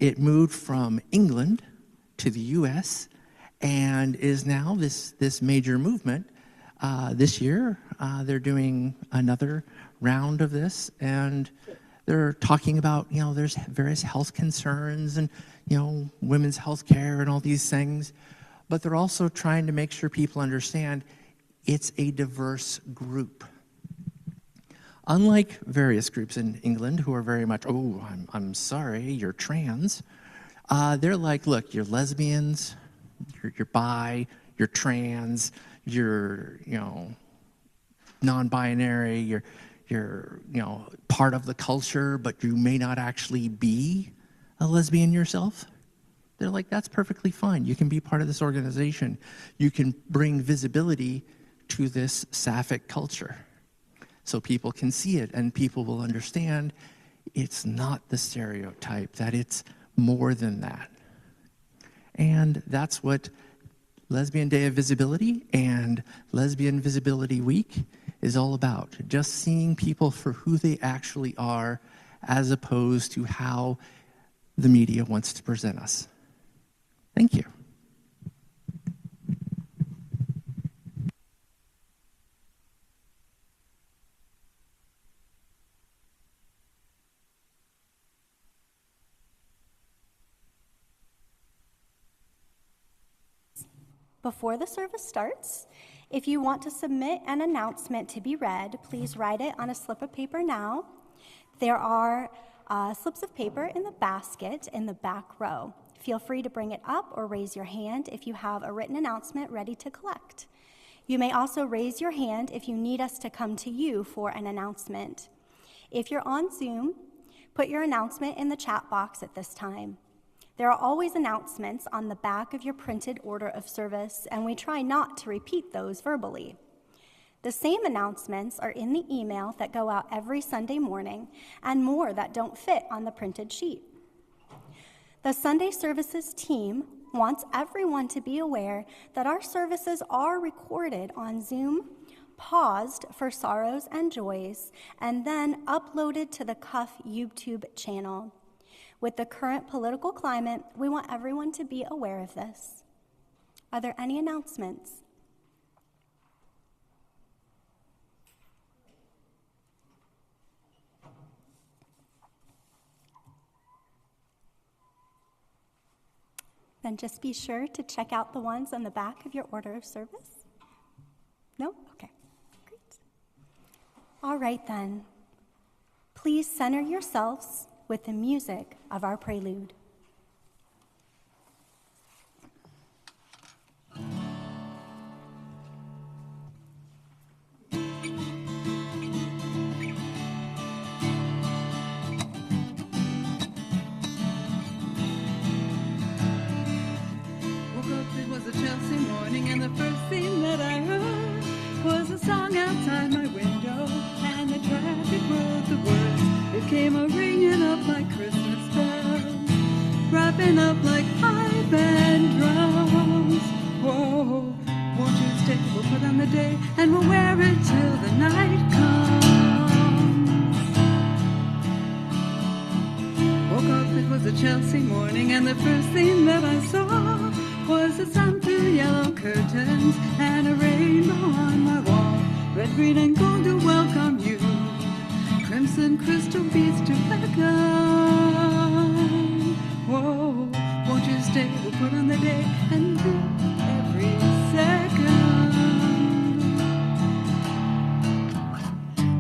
It moved from England to the U.S. and is now this major movement. This year, they're doing another round of this, and they're talking about, there's various health concerns and, women's health care and all these things. But they're also trying to make sure people understand it's a diverse group. Unlike various groups in England who are very much, I'm sorry, you're trans. They're like, look, you're lesbians, you're bi, you're trans, you're, non-binary, you're part of the culture, but you may not actually be a lesbian yourself. They're like, that's perfectly fine. You can be part of this organization. You can bring visibility to this sapphic culture so people can see it and people will understand it's not the stereotype, that it's more than that. And that's what Lesbian Day of Visibility and Lesbian Visibility Week is all about. Just seeing people for who they actually are as opposed to how the media wants to present us. Thank you. Before the service starts, if you want to submit an announcement to be read, please write it on a slip of paper now. There are slips of paper in the basket in the back row. Feel free to bring it up or raise your hand if you have a written announcement ready to collect. You may also raise your hand if you need us to come to you for an announcement. If you're on Zoom, put your announcement in the chat box at this time. There are always announcements on the back of your printed order of service, and we try not to repeat those verbally. The same announcements are in the email that go out every Sunday morning, and more that don't fit on the printed sheet. The Sunday Services team wants everyone to be aware that our services are recorded on Zoom, paused for sorrows and joys, and then uploaded to the Cuff YouTube channel. With the current political climate, we want everyone to be aware of this. Are there any announcements? Then just be sure to check out the ones on the back of your order of service. No? Okay, great. All right then. Please center yourselves with the music of our prelude. And the first thing that I heard was a song outside my window, and the traffic wrote the words. It came a-ringing up like Christmas bells, wrapping up like high band drums. Whoa, won't you stay? We'll put on the day, and we'll wear it till the night comes. Woke up, it was a Chelsea morning, and the first thing that I saw was the sun through yellow curtains and a rainbow on my wall. Red, green, and gold to welcome you, crimson crystal beads to beckon. Whoa, won't you stay? We'll put on the day and do every second.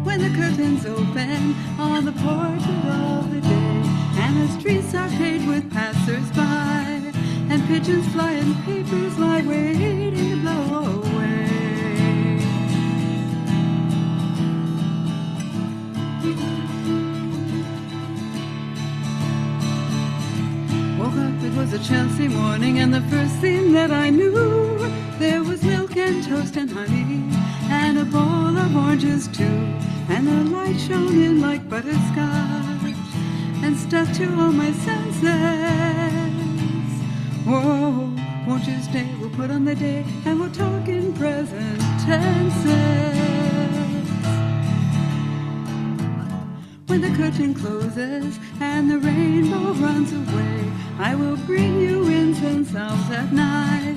When the curtains open on the porch of the day, and the streets are paved with passers-by, and pigeons fly and papers lie waiting to blow away. Woke up, it was a Chelsea morning, and the first thing that I knew, there was milk and toast and honey, and a bowl of oranges too, and the light shone in like butterscotch, and stuck to all my senses. Whoa, won't you stay? We'll put on the day and we'll talk in present tenses. When the curtain closes and the rainbow runs miles away. I will bring you incense out at night,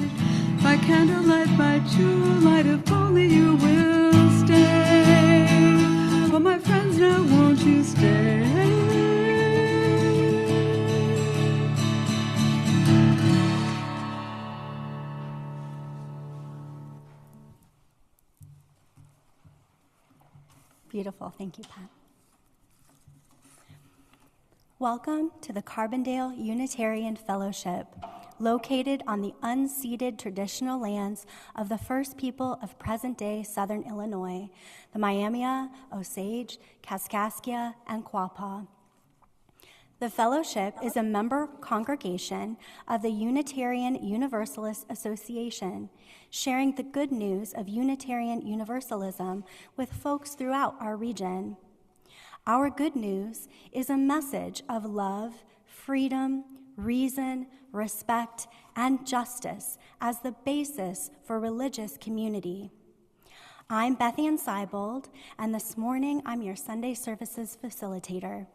by candlelight, by true light, if only you will stay. Oh, my friends, now won't you stay? Beautiful. Thank you, Pat. Welcome to the Carbondale Unitarian Fellowship, located on the unceded traditional lands of the first people of present-day southern Illinois, the Miami, Osage, Kaskaskia, and Quapaw. The fellowship is a member congregation of the Unitarian Universalist Association, sharing the good news of Unitarian Universalism with folks throughout our region. Our good news is a message of love, freedom, reason, respect, and justice as the basis for religious community. I'm Bethy Seibold, and this morning I'm your Sunday services facilitator.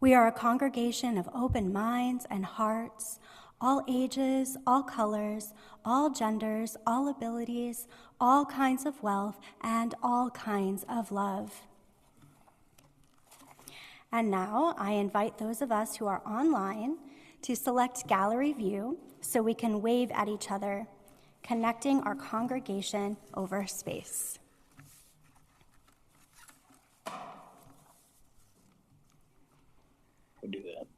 We are a congregation of open minds and hearts, all ages, all colors, all genders, all abilities, all kinds of wealth, and all kinds of love. And now I invite those of us who are online to select gallery view so we can wave at each other, connecting our congregation over space. We'll do that.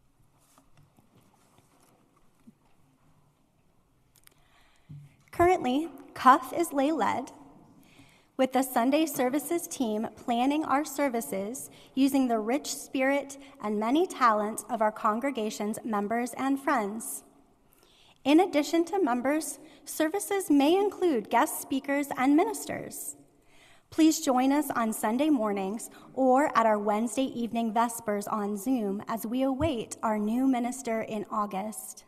Currently, Cuff is lay-led, with the Sunday services team planning our services using the rich spirit and many talents of our congregation's members and friends. In addition to members, services may include guest speakers and ministers. Please join us on Sunday mornings or at our Wednesday evening Vespers on Zoom as we await our new minister in August.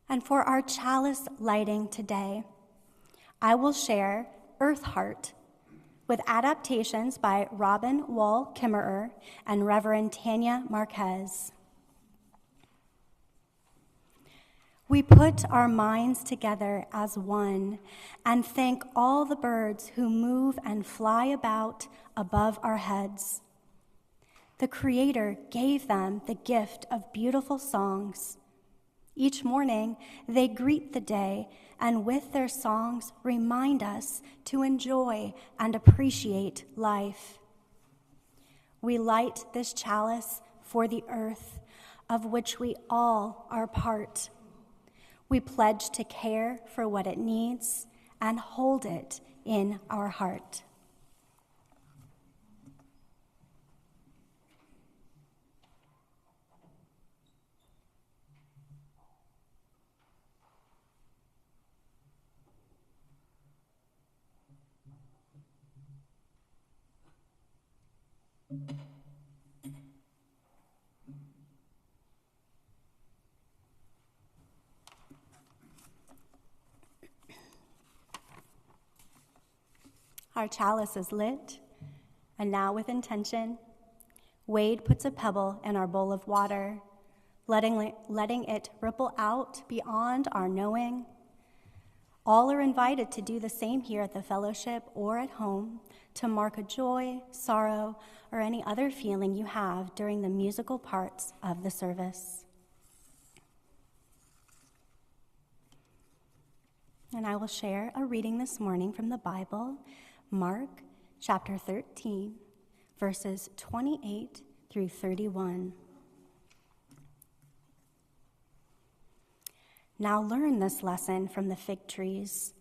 And for our chalice lighting today, I will share Earth Heart with adaptations by Robin Wall Kimmerer and Reverend Tanya Marquez. We put our minds together as one and thank all the birds who move and fly about above our heads. The Creator gave them the gift of beautiful songs. Each morning, they greet the day and with their songs remind us to enjoy and appreciate life. We light this chalice for the earth, of which we all are part. We pledge to care for what it needs and hold it in our heart. Our chalice is lit, and now with intention, Wade puts a pebble in our bowl of water, letting it ripple out beyond our knowing. All are invited to do the same here at the fellowship or at home to mark a joy, sorrow, or any other feeling you have during the musical parts of the service. And I will share a reading this morning from the Bible, Mark chapter 13, verses 28 through 31. Now learn this lesson from the fig trees.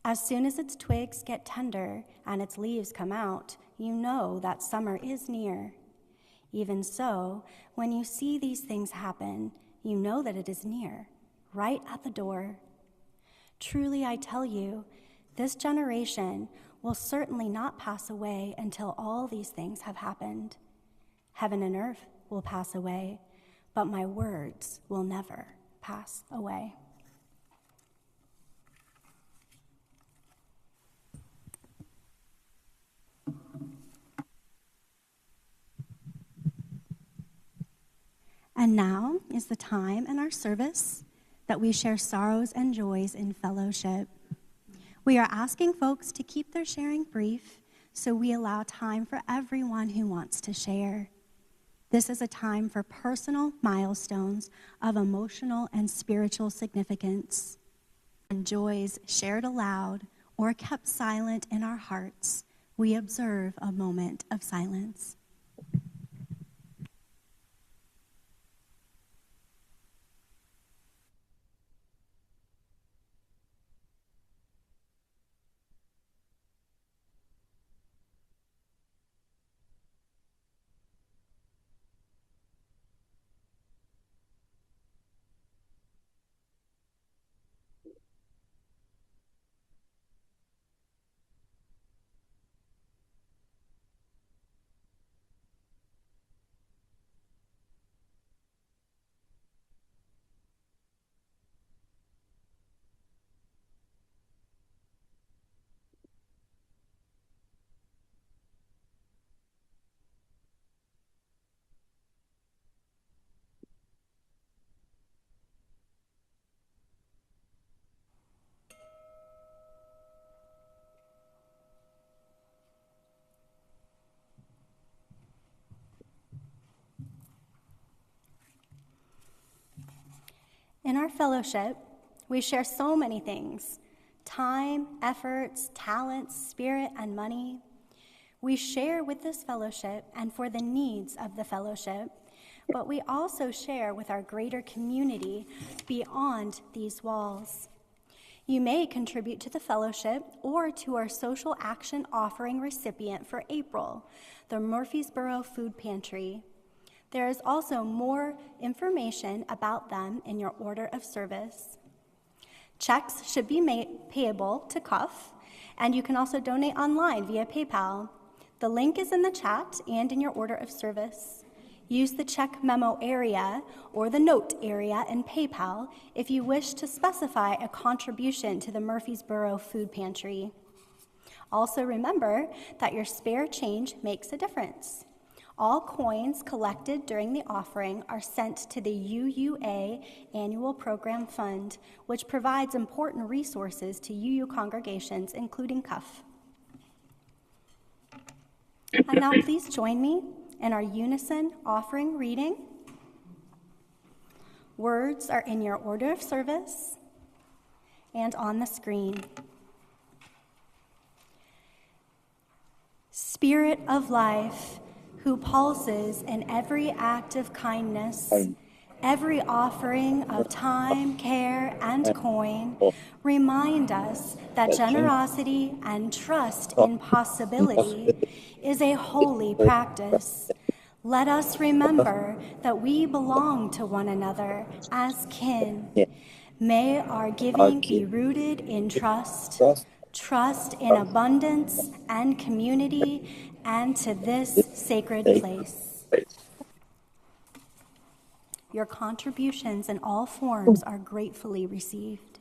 As soon as its twigs get tender and its leaves come out, you know that summer is near. Even so, when you see these things happen, you know that it is near, right at the door. Truly, I tell you, this generation will certainly not pass away until all these things have happened. Heaven and earth will pass away, but my words will never pass away. And now is the time in our service that we share sorrows and joys in fellowship. We are asking folks to keep their sharing brief, so we allow time for everyone who wants to share. This is a time for personal milestones of emotional and spiritual significance. And joys shared aloud or kept silent in our hearts, we observe a moment of silence. In our fellowship, we share so many things: time, efforts, talents, spirit, and money. We share with this fellowship and for the needs of the fellowship, but we also share with our greater community beyond these walls. You may contribute to the fellowship or to our social action offering recipient for April, the Murfreesboro Food Pantry. There is also more information about them in your order of service. Checks should be payable to CUF, and you can also donate online via PayPal. The link is in the chat and in your order of service. Use the check memo area or the note area in PayPal if you wish to specify a contribution to the Murfreesboro Food Pantry. Also remember that your spare change makes a difference. All coins collected during the offering are sent to the UUA Annual Program Fund, which provides important resources to UU congregations, including CUF. And now please join me in our unison offering reading. Words are in your order of service and on the screen. Spirit of life, who pulses in every act of kindness, every offering of time, care, and coin, remind us that generosity and trust in possibility is a holy practice. Let us remember that we belong to one another as kin. May our giving be rooted in trust in abundance and community, and to this sacred place. Your contributions in all forms are gratefully received.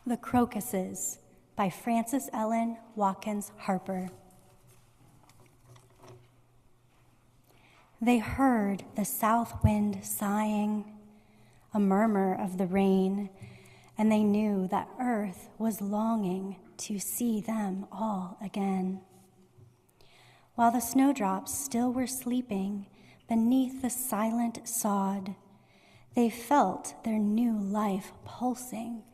The Crocuses by Frances Ellen Watkins Harper. They heard the south wind sighing, a murmur of the rain, and they knew that earth was longing to see them all again. While the snowdrops still were sleeping beneath the silent sod, they felt their new life pulsing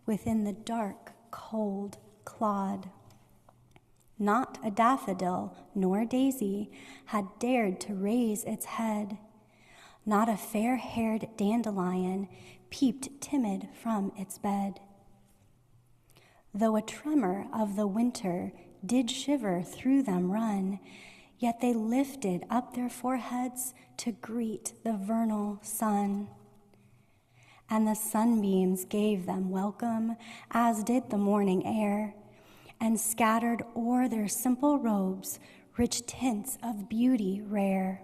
within the dark, cold clod. Not a daffodil nor a daisy had dared to raise its head. Not a fair-haired dandelion peeped timid from its bed. Though a tremor of the winter did shiver through them run, yet they lifted up their foreheads to greet the vernal sun. And the sunbeams gave them welcome, as did the morning air, and scattered o'er their simple robes rich tints of beauty rare.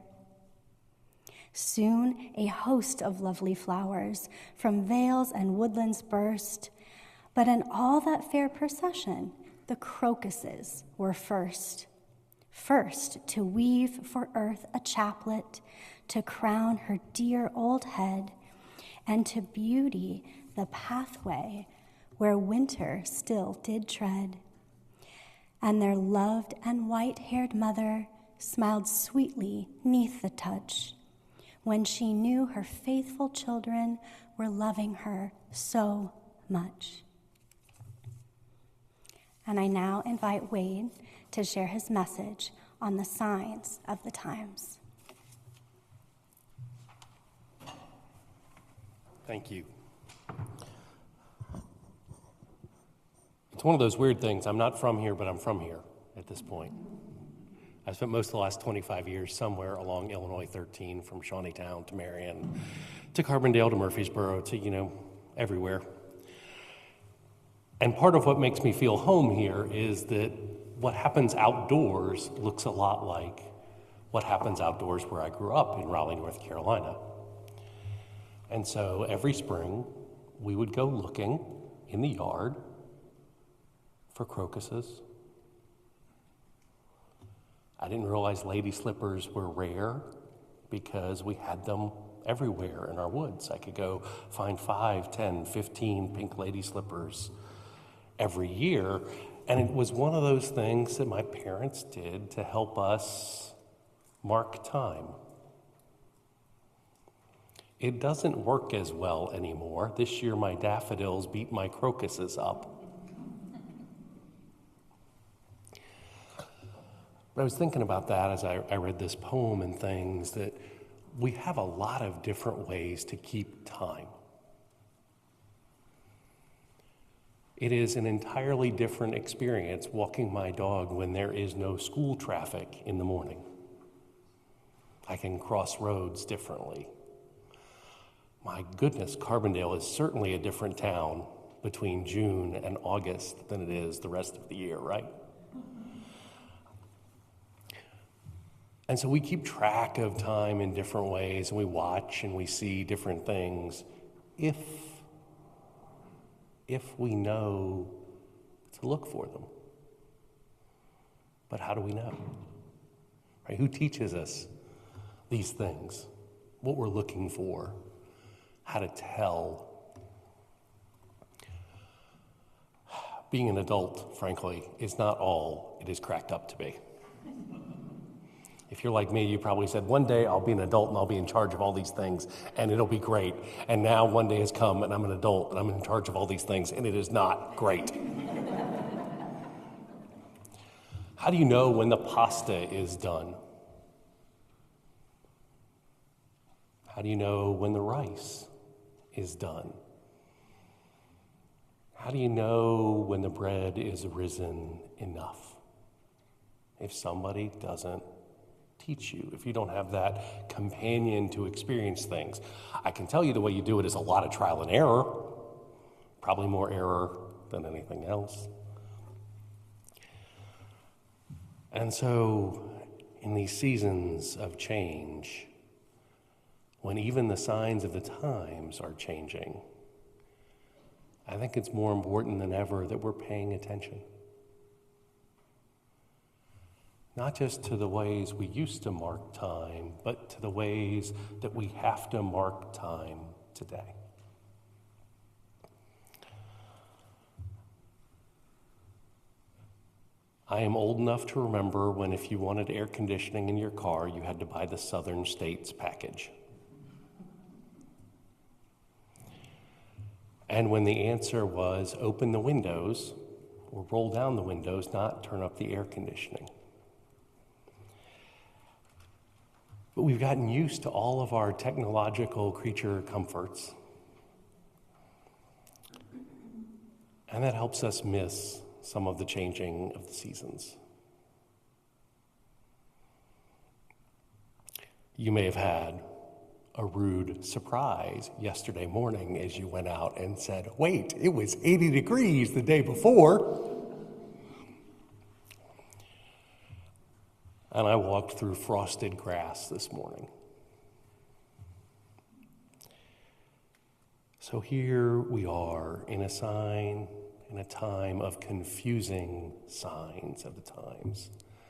Soon a host of lovely flowers from vales and woodlands burst, but in all that fair procession the crocuses were first. First to weave for earth a chaplet, to crown her dear old head, and to beauty the pathway where winter still did tread. And their loved and white-haired mother smiled sweetly 'neath the touch, when she knew her faithful children were loving her so much. And I now invite Wade to share his message on the signs of the times. Thank you. It's one of those weird things. I'm not from here, but I'm from here at this point. I spent most of the last 25 years somewhere along Illinois 13, from Shawneetown to Marion, to Carbondale to Murfreesboro, to, everywhere. And part of what makes me feel home here is that what happens outdoors looks a lot like what happens outdoors where I grew up in Raleigh, North Carolina. And so every spring, we would go looking in the yard for crocuses. I didn't realize lady slippers were rare because we had them everywhere in our woods. I could go find 5, 10, 15 pink lady slippers every year. And it was one of those things that my parents did to help us mark time. It doesn't work as well anymore. This year, my daffodils beat my crocuses up. But I was thinking about that as I read this poem and things, that we have a lot of different ways to keep time. It is an entirely different experience walking my dog when there is no school traffic in the morning. I can cross roads differently. My goodness, Carbondale is certainly a different town between June and August than it is the rest of the year, right? And so we keep track of time in different ways, and we watch and we see different things if we know to look for them. But how do we know? Right? Who teaches us these things, what we're looking for, how to tell. Being an adult, frankly, is not all it is cracked up to be. If you're like me, you probably said, one day I'll be an adult and I'll be in charge of all these things and it'll be great. And now one day has come and I'm an adult and I'm in charge of all these things and it is not great. How do you know when the pasta is done? How do you know when the rice is done? How do you know when the bread is risen enough? If somebody doesn't teach you, if you don't have that companion to experience things. I can tell you the way you do it is a lot of trial and error, probably more error than anything else. And so in these seasons of change, when even the signs of the times are changing, I think it's more important than ever that we're paying attention. Not just to the ways we used to mark time, but to the ways that we have to mark time today. I am old enough to remember when if you wanted air conditioning in your car, you had to buy the Southern States package. And when the answer was open the windows or roll down the windows, not turn up the air conditioning. But we've gotten used to all of our technological creature comforts. And that helps us miss some of the changing of the seasons. You may have had a rude surprise yesterday morning as you went out and said, wait, it was 80 degrees the day before. And I walked through frosted grass this morning. So here we are in a time of confusing signs of the times.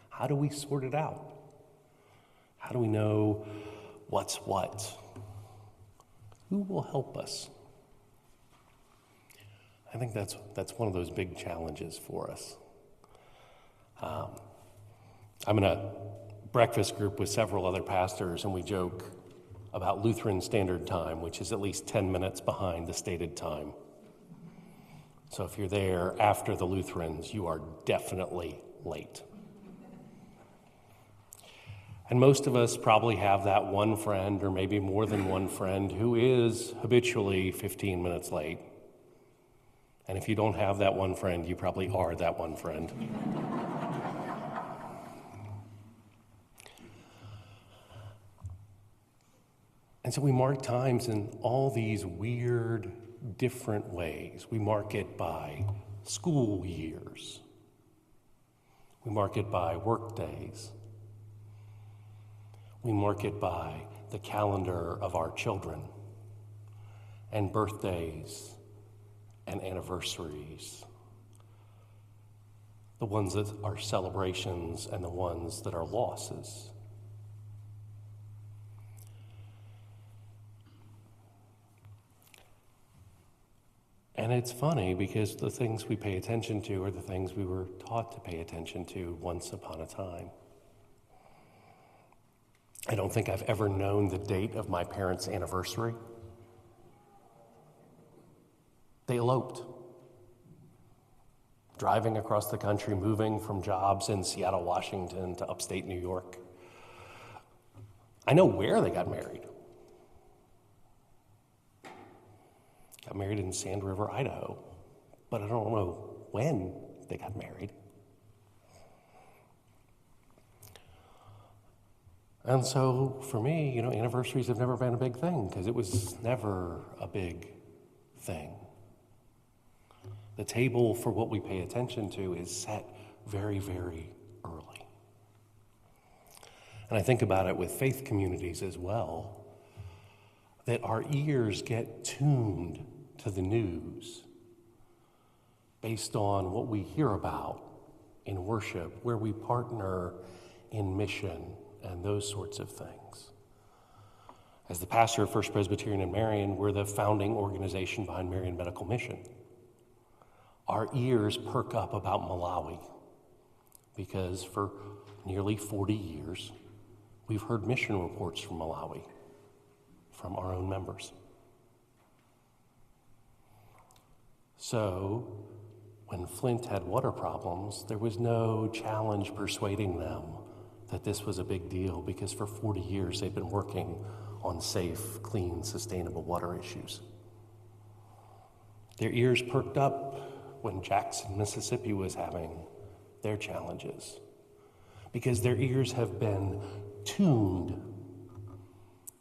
How do we sort it out? How do we know what's what? Who will help us? I think that's one of those big challenges for us. I'm in a breakfast group with several other pastors, and we joke about Lutheran Standard Time, which is at least 10 minutes behind the stated time. So if you're there after the Lutherans, you are definitely late. And most of us probably have that one friend, or maybe more than one friend, who is habitually 15 minutes late. And if you don't have that one friend, you probably are that one friend. And so we mark times in all these weird, different ways. We mark it by school years. We mark it by work days. We mark it by the calendar of our children, and birthdays and anniversaries, the ones that are celebrations and the ones that are losses. And it's funny because the things we pay attention to are the things we were taught to pay attention to once upon a time. I don't think I've ever known the date of my parents' anniversary. They eloped. Driving across the country, moving from jobs in Seattle, Washington to upstate New York. I know where they got married. Got married in Sand River, Idaho, but I don't know when they got married. And so for me, anniversaries have never been a big thing because it was never a big thing. The table for what we pay attention to is set very, very early. And I think about it with faith communities as well, that our ears get tuned to the news based on what we hear about in worship, where we partner in mission, and those sorts of things. As the pastor of First Presbyterian in Marion, we're the founding organization behind Marion Medical Mission. Our ears perk up about Malawi because for nearly 40 years, we've heard mission reports from Malawi, from our own members. So, when Flint had water problems, there was no challenge persuading them that this was a big deal because for 40 years they've been working on safe, clean, sustainable water issues. Their ears perked up when Jackson, Mississippi was having their challenges because their ears have been tuned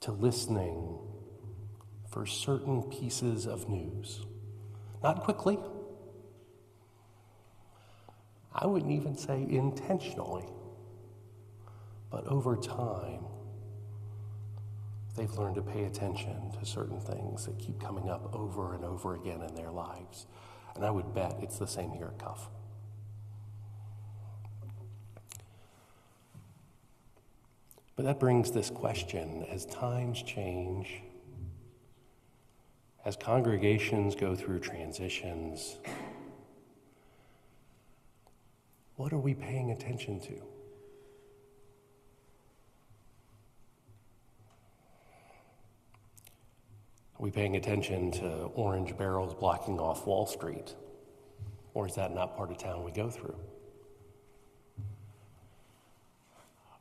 to listening for certain pieces of news. Not quickly. I wouldn't even say intentionally, but over time, they've learned to pay attention to certain things that keep coming up over and over again in their lives. And I would bet it's the same here at Cuff. But that brings this question: as times change, as congregations go through transitions, what are we paying attention to? Are we paying attention to orange barrels blocking off Wall Street? Or is that not part of town we go through?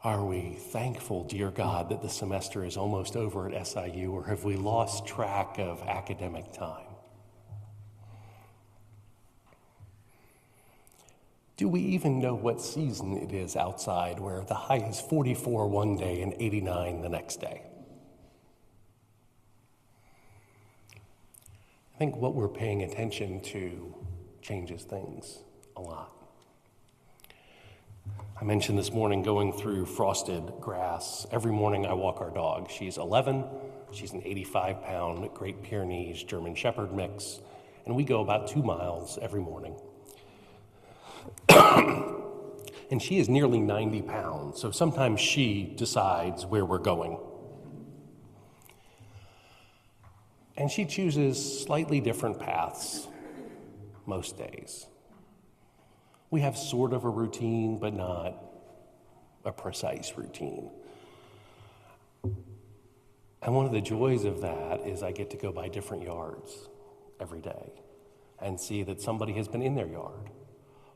Are we thankful, dear God, that the semester is almost over at SIU, or have we lost track of academic time? Do we even know what season it is outside, where the high is 44 one day and 89 the next day? I think what we're paying attention to changes things a lot. I mentioned this morning going through frosted grass. Every morning I walk our dog. She's 11. She's an 85-pound Great Pyrenees German Shepherd mix, and we go about 2 miles every morning. And she is nearly 90 pounds, so sometimes she decides where we're going. And she chooses slightly different paths most days. We have sort of a routine, but not a precise routine. And one of the joys of that is I get to go by different yards every day and see that somebody has been in their yard,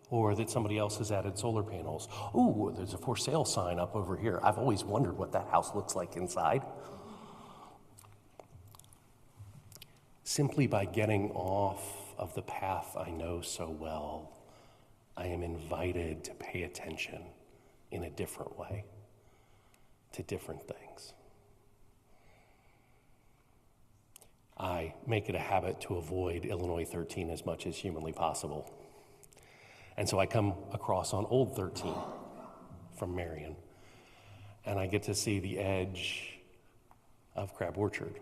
or that somebody else has added solar panels. Ooh, there's a for sale sign up over here. I've always wondered what that house looks like inside. Simply by getting off of the path I know so well, I am invited to pay attention in a different way to different things. I make it a habit to avoid Illinois 13 as much as humanly possible. And so I come across on Old 13 from Marion, and I get to see the edge of Crab Orchard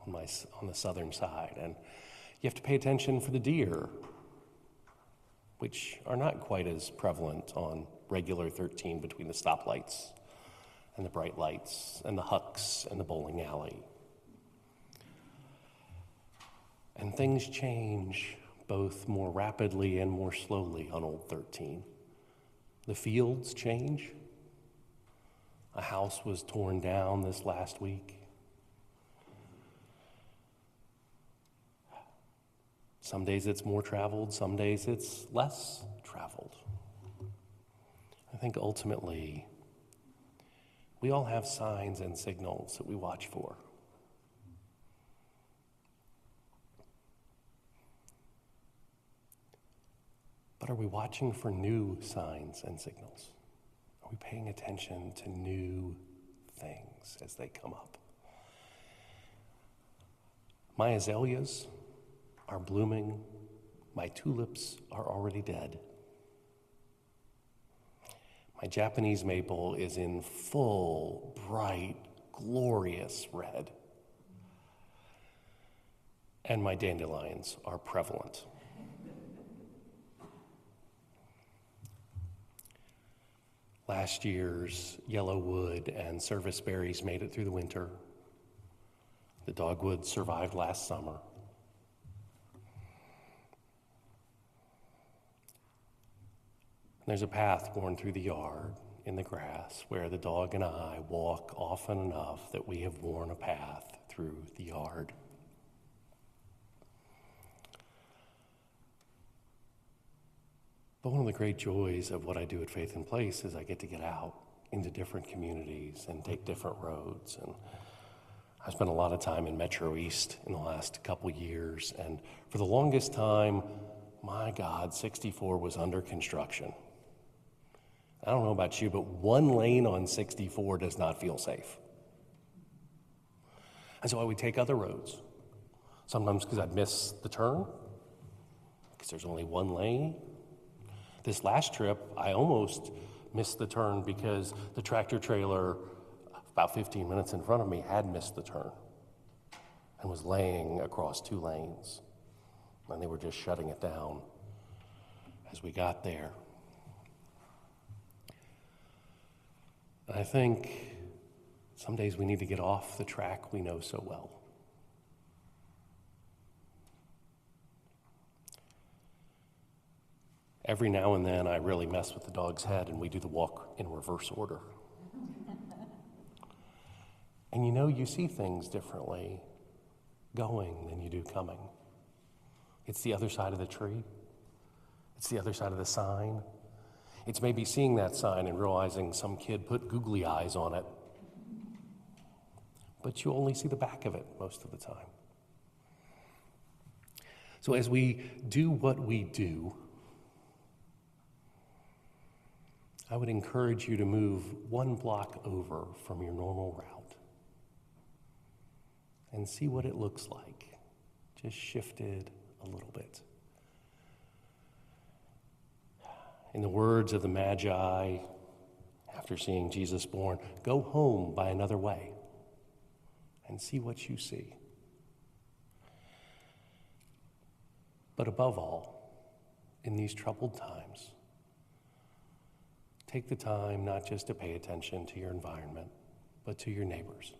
on the southern side. And you have to pay attention for the deer, which are not quite as prevalent on regular 13 between the stoplights and the bright lights and the hucks and the bowling alley. And things change both more rapidly and more slowly on Old 13. The fields change. A house was torn down this last week. Some days it's more traveled, some days it's less traveled. I think ultimately, we all have signs and signals that we watch for. But are we watching for new signs and signals? Are we paying attention to new things as they come up? My azaleas are blooming. My tulips are already dead. My Japanese maple is in full, bright, glorious red. And my dandelions are prevalent. Last year's yellow wood and service berries made it through the winter. The dogwood survived last summer. There's a path worn through the yard in the grass where the dog and I walk often enough that we have worn a path through the yard. But one of the great joys of what I do at Faith in Place is I get to get out into different communities and take different roads. And I spent a lot of time in Metro East in the last couple years, and for the longest time, my God, 64 was under construction. I don't know about you, but one lane on 64 does not feel safe. And so I would take other roads, sometimes because I'd miss the turn, because there's only one lane. This last trip, I almost missed the turn because the tractor trailer about 15 minutes in front of me had missed the turn and was laying across 2 lanes. And they were just shutting it down as we got there. And I think some days we need to get off the track we know so well. Every now and then I really mess with the dog's head and we do the walk in reverse order. And you see things differently going than you do coming. It's the other side of the tree. It's the other side of the sign. It's maybe seeing that sign and realizing some kid put googly eyes on it. But you only see the back of it most of the time. So as we do what we do, I would encourage you to move 1 block over from your normal route and see what it looks like, just shifted a little bit. In the words of the Magi, after seeing Jesus born, go home by another way and see what you see. But above all, in these troubled times, take the time not just to pay attention to your environment, but to your neighbors,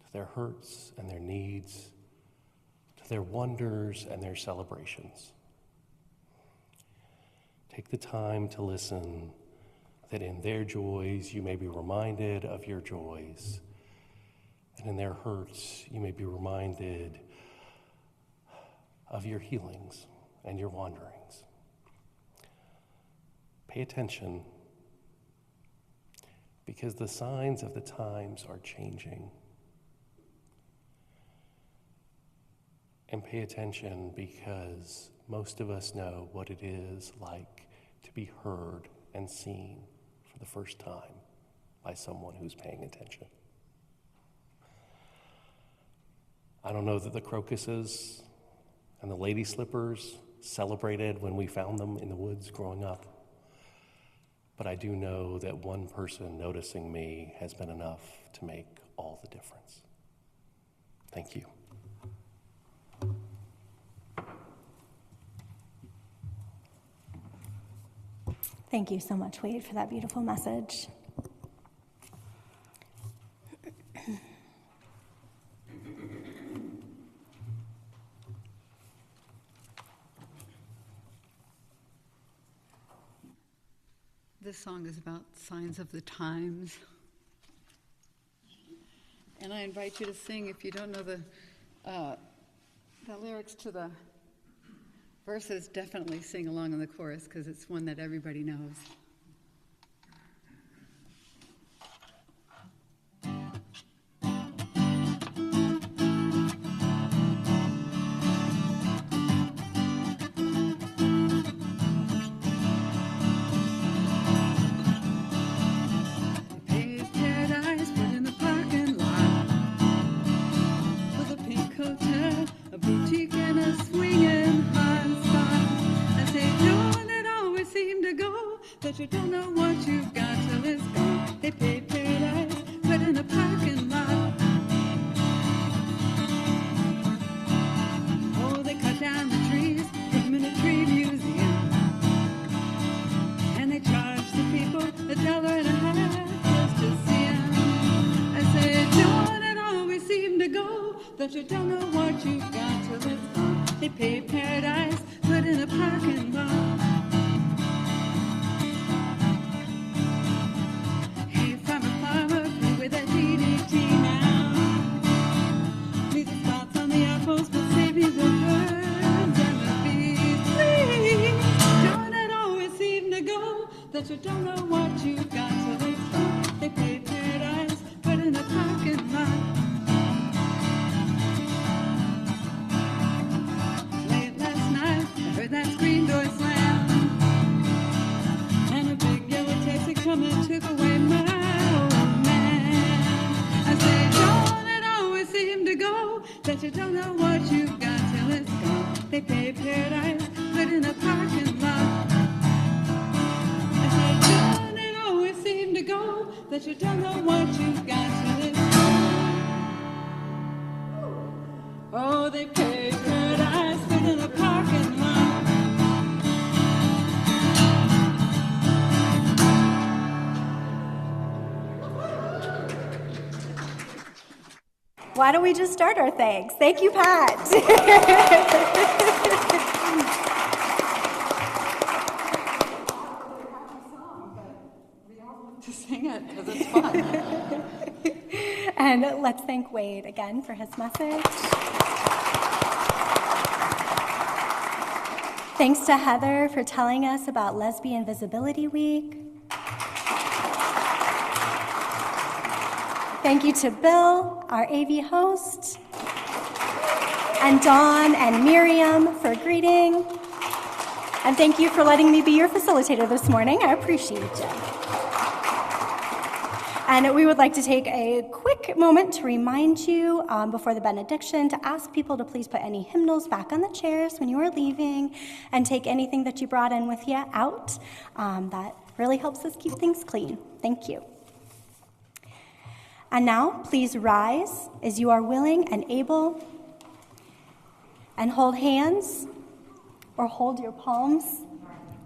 to their hurts and their needs, to their wonders and their celebrations. Take the time to listen, that in their joys you may be reminded of your joys, and in their hurts you may be reminded of your healings and your wanderings. Pay attention, because the signs of the times are changing. And pay attention because most of us know what it is like to be heard and seen for the first time by someone who's paying attention. I don't know that the crocuses and the lady slippers celebrated when we found them in the woods growing up, but I do know that one person noticing me has been enough to make all the difference. Thank you. Thank you so much, Wade, for that beautiful message. This song is about signs of the times. And I invite you to sing, if you don't know the lyrics to the verses, definitely sing along in the chorus because it's one that everybody knows. That They paved paradise, put in a parking lot. Hey, farmer, play with that DDT now. Leave the spots on the apples, but save me the birds and the bees. Please, don't it always seem to go that you don't know what you've got till it's gone. They paved paradise, put in a parking lot. Late last night, I heard that screen door slam, and a big yellow taxi come and took away my old man. I say, don't it always seem to go that you don't know what you've got till it's gone. They paved paradise, put in a parking lot. I say, don't it always seem to go that you don't know what you've got till it's gone. Oh, they paved paradise, put in a parking lot. Why don't we just start our thanks? Thank you, Pat. To sing it because it's fun. And let's thank Wade again for his message. Thanks to Heather for telling us about Lesbian Visibility Week. Thank you to Bill, our AV host, and Dawn and Miriam for greeting. And thank you for letting me be your facilitator this morning. I appreciate you. And we would like to take a quick moment to remind you before the benediction to ask people to please put any hymnals back on the chairs when you are leaving and take anything that you brought in with you out. That really helps us keep things clean. Thank you. And now, please rise as you are willing and able, and hold hands or hold your palms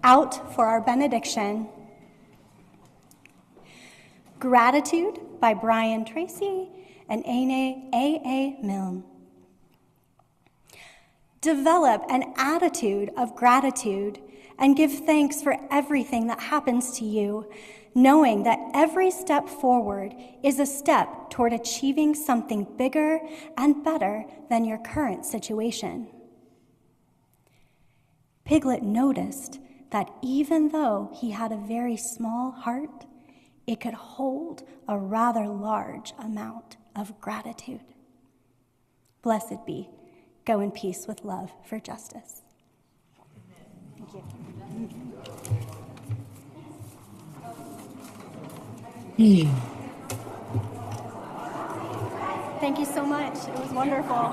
out for our benediction. Gratitude by Brian Tracy and A.A. Milne. Develop an attitude of gratitude and give thanks for everything that happens to you, knowing that every step forward is a step toward achieving something bigger and better than your current situation. Piglet noticed that even though he had a very small heart, it could hold a rather large amount of gratitude. Blessed be. Go in peace with love for justice. Thank you. Thank you so much. It was wonderful.